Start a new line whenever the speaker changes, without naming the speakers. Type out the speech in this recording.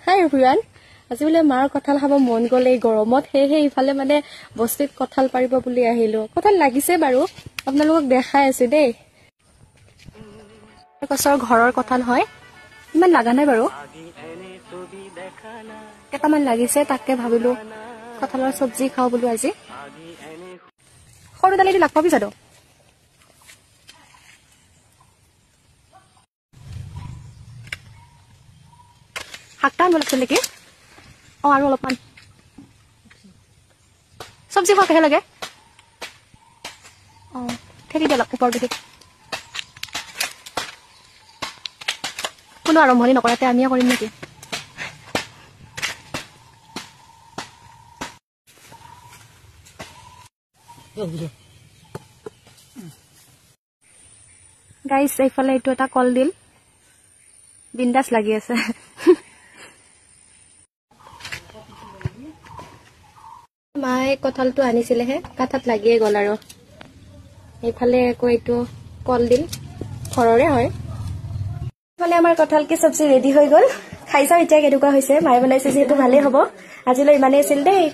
হাই everyone আজি বোলে মাৰ কঁঠাল খাব মন গ'ল এই গৰমত সেয়েহে ইফালে মানে বস্তিত কঁঠাল পাৰিব বুলি আহিলো কঁঠাল লাগিছে বাৰু আপোনালোকক দেখাই আছো দেই গছৰ ঘৰৰ কঁঠাল হয় ইমান লাগা নাই বাৰু কেইটামান লাগিছে তাকে ভাবিলো কঁঠালৰ চব্জি খাও বুলি আজি সৰু দালিটো লাগ পাবি জানো হাকটা লাগছে নেকি আৰু অলপমান চব্জি খোৱা কেহে লাগে ঠেলি দিয়ক ওপৰ দেখি কোনো আৰম্ভণি নকৰাতে আমিয়ে কৰিম নেকি গাইস এইফালে এইটো এটা কলডিল বিন্দাস লাগি আছে মায়ে কঁঠালটো আনিছিলেহে কাঠাত লাগিয়ে গ'ল আৰু এইফালে আকৌ এইটো কলডিল ঘৰৰে হয় মানে আমাৰ কঁঠাল কি চব্জি ৰেডি হৈ গ'ল খাই চাও এতিয়া কেনেকুৱা হৈছে মায়ে বনাইছে যেহেতু ভালেই হ'ব আজিলৈ ইমানেই আছিল দেই